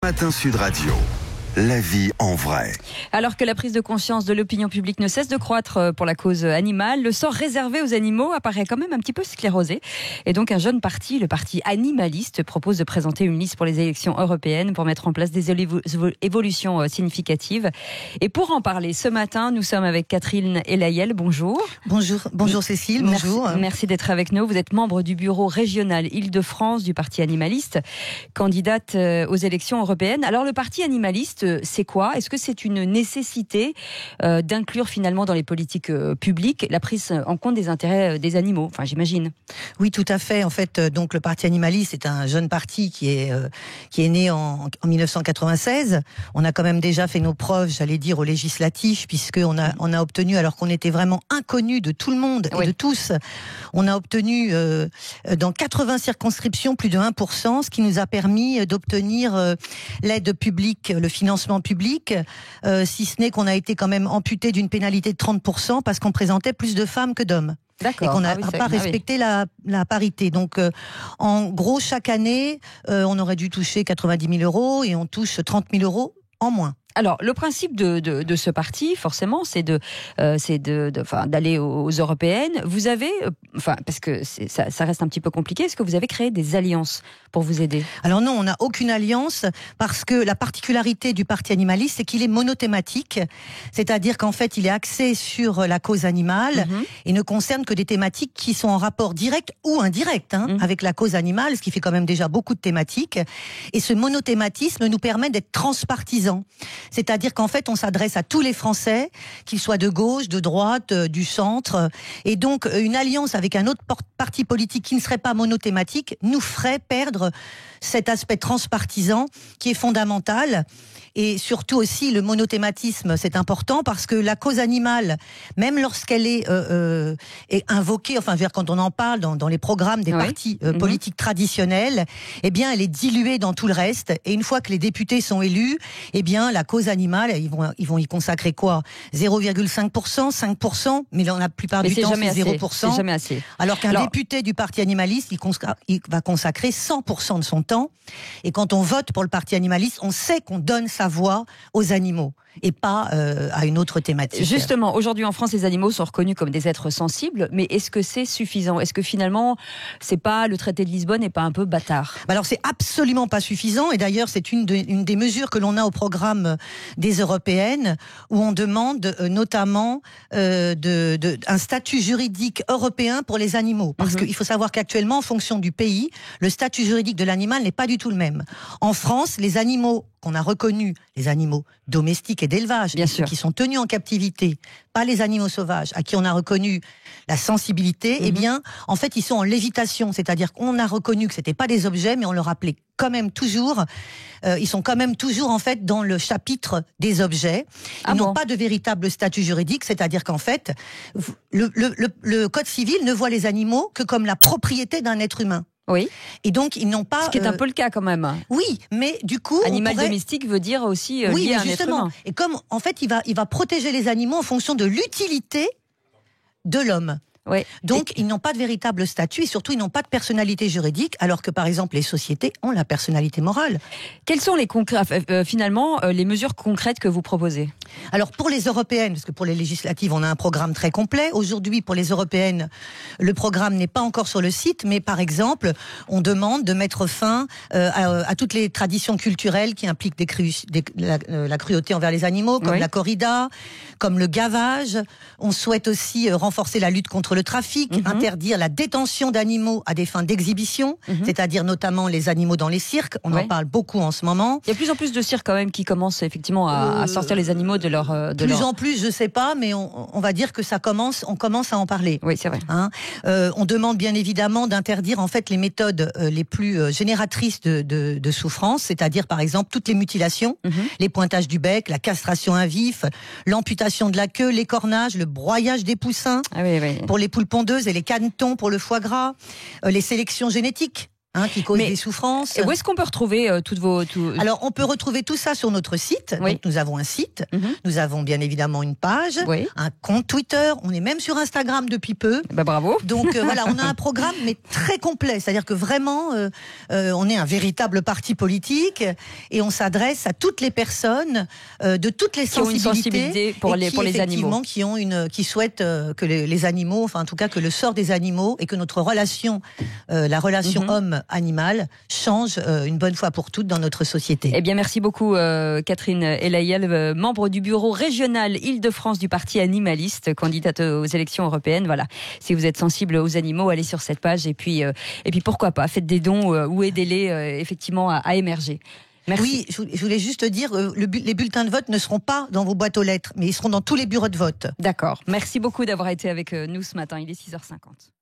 Matin Sud Radio. La vie en vrai. Alors que la prise de conscience de l'opinion publique ne cesse de croître pour la cause animale, le sort réservé aux animaux apparaît quand même un petit peu sclérosé. Et donc un jeune parti, le parti animaliste, propose de présenter une liste pour les élections européennes pour mettre en place des évolutions significatives. Et pour en parler ce matin, nous sommes avec Catherine Elayel. Bonjour. Bonjour Cécile, bonjour. Merci d'être avec nous. Vous êtes membre du bureau régional Île-de-France du parti animaliste, candidate aux élections européennes. Alors le parti animaliste, c'est quoi ? Est-ce que c'est une nécessité d'inclure finalement dans les politiques publiques la prise en compte des intérêts des animaux ? Enfin, j'imagine. Oui, tout à fait. En fait, donc le parti animaliste est un jeune parti qui est né en 1996. On a quand même déjà fait nos preuves, j'allais dire, aux législatives, puisqu'on a obtenu, alors qu'on était vraiment inconnu de tout le monde et de tous, on a obtenu dans 80 circonscriptions plus de 1%, ce qui nous a permis d'obtenir l'aide publique, le financement public, si ce n'est qu'on a été quand même amputé d'une pénalité de 30% parce qu'on présentait plus de femmes que d'hommes. D'accord. Et qu'on n'a pas respecté la parité. Donc, en gros, chaque année, on aurait dû toucher 90 000 euros et on touche 30 000 euros en moins. Alors, le principe de ce parti, forcément, c'est d'aller aux européennes. Vous avez, parce que ça reste un petit peu compliqué, est-ce que vous avez créé des alliances pour vous aider ? Alors non, on n'a aucune alliance, parce que la particularité du parti animaliste, c'est qu'il est monothématique, c'est-à-dire qu'en fait, il est axé sur la cause animale et ne concerne que des thématiques qui sont en rapport direct ou indirect avec la cause animale, ce qui fait quand même déjà beaucoup de thématiques. Et ce monothématisme nous permet d'être transpartisan. C'est-à-dire qu'en fait, on s'adresse à tous les Français, qu'ils soient de gauche, de droite, du centre. Et donc, une alliance avec un autre parti politique qui ne serait pas monothématique nous ferait perdre cet aspect transpartisan qui est fondamental. Et surtout aussi, le monothématisme, c'est important parce que la cause animale, même lorsqu'elle est invoquée, enfin, je veux dire, quand on en parle dans les programmes des partis politiques traditionnels, eh bien, elle est diluée dans tout le reste. Et une fois que les députés sont élus, eh bien, la cause animale, ils vont y consacrer quoi ? 0,5%, 5%, mais dans la plupart du temps, c'est 0%. C'est jamais assez. Alors qu'un député du parti animaliste, il va consacrer 100% de son temps. Et quand on vote pour le parti animaliste, on sait qu'on donne sa voix aux animaux et pas à une autre thématique. Justement, aujourd'hui en France, les animaux sont reconnus comme des êtres sensibles, mais est-ce que c'est suffisant ? Est-ce que finalement, c'est pas le traité de Lisbonne n'est pas un peu bâtard ? Alors c'est absolument pas suffisant, et d'ailleurs c'est une des mesures que l'on a au programme des européennes, où on demande notamment un statut juridique européen pour les animaux, parce qu'il faut savoir qu'actuellement, en fonction du pays, le statut juridique de l'animal n'est pas du tout le même. En France, les animaux qu'on a reconnus, les animaux domestiques et d'élevage, qui sont tenus en captivité, pas les animaux sauvages, à qui on a reconnu la sensibilité, eh bien, en fait, ils sont en lévitation, c'est-à-dire qu'on a reconnu que c'était pas des objets, mais on leur appelait quand même toujours, ils sont quand même toujours, en fait, dans le chapitre des objets. Ils n'ont pas de véritable statut juridique, c'est-à-dire qu'en fait, le Code civil ne voit les animaux que comme la propriété d'un être humain. Oui. Et donc, ils n'ont pas... Ce qui est un peu le cas, quand même. Oui, mais du coup... Animal domestique veut dire aussi lié à un être humain. Et comme, en fait, il va protéger les animaux en fonction de l'utilité de l'homme. Ouais. Donc, ils n'ont pas de véritable statut et surtout, ils n'ont pas de personnalité juridique, alors que, par exemple, les sociétés ont la personnalité morale. Quelles sont finalement les mesures concrètes que vous proposez ? Alors, pour les européennes, parce que pour les législatives, on a un programme très complet. Aujourd'hui, pour les européennes, le programme n'est pas encore sur le site, mais par exemple, on demande de mettre fin à toutes les traditions culturelles qui impliquent la cruauté envers les animaux, comme la corrida, comme le gavage. On souhaite aussi renforcer la lutte contre le trafic, interdire la détention d'animaux à des fins d'exhibition, c'est-à-dire notamment les animaux dans les cirques. On en parle beaucoup en ce moment. Il y a de plus en plus de cirques quand même qui commencent effectivement à sortir les animaux de leur... en plus, je sais pas, mais on va dire que on commence à en parler. Oui, c'est vrai. On demande bien évidemment d'interdire en fait les méthodes les plus génératrices de souffrance, c'est-à-dire par exemple toutes les mutilations, les pointages du bec, la castration à vif, l'amputation de la queue, l'écornage, le broyage des poussins pour les poules pondeuses et les canetons pour le foie gras, les sélections génétiques qui causent des souffrances. Et où est-ce qu'on peut retrouver toutes vos... Alors, on peut retrouver tout ça sur notre site. Oui. Donc, nous avons un site, nous avons bien évidemment une page, Oui. un compte Twitter, on est même sur Instagram depuis peu. Bah, bravo. Donc voilà, on a un programme mais très complet, c'est-à-dire que vraiment, on est un véritable parti politique et on s'adresse à toutes les personnes de toutes les Qui ont une sensibilité pour les animaux. Qui souhaitent que les animaux, enfin en tout cas que le sort des animaux et que notre relation, la relation homme-animal, change une bonne fois pour toutes dans notre société. Eh bien, merci beaucoup Catherine Elayel, membre du bureau régional Île-de-France du Parti animaliste, candidate aux élections européennes. Voilà, si vous êtes sensible aux animaux, allez sur cette page et puis pourquoi pas, faites des dons ou aidez-les effectivement à émerger. Merci. Oui, je voulais juste dire, les bulletins de vote ne seront pas dans vos boîtes aux lettres, mais ils seront dans tous les bureaux de vote. D'accord. Merci beaucoup d'avoir été avec nous ce matin. Il est 6h50.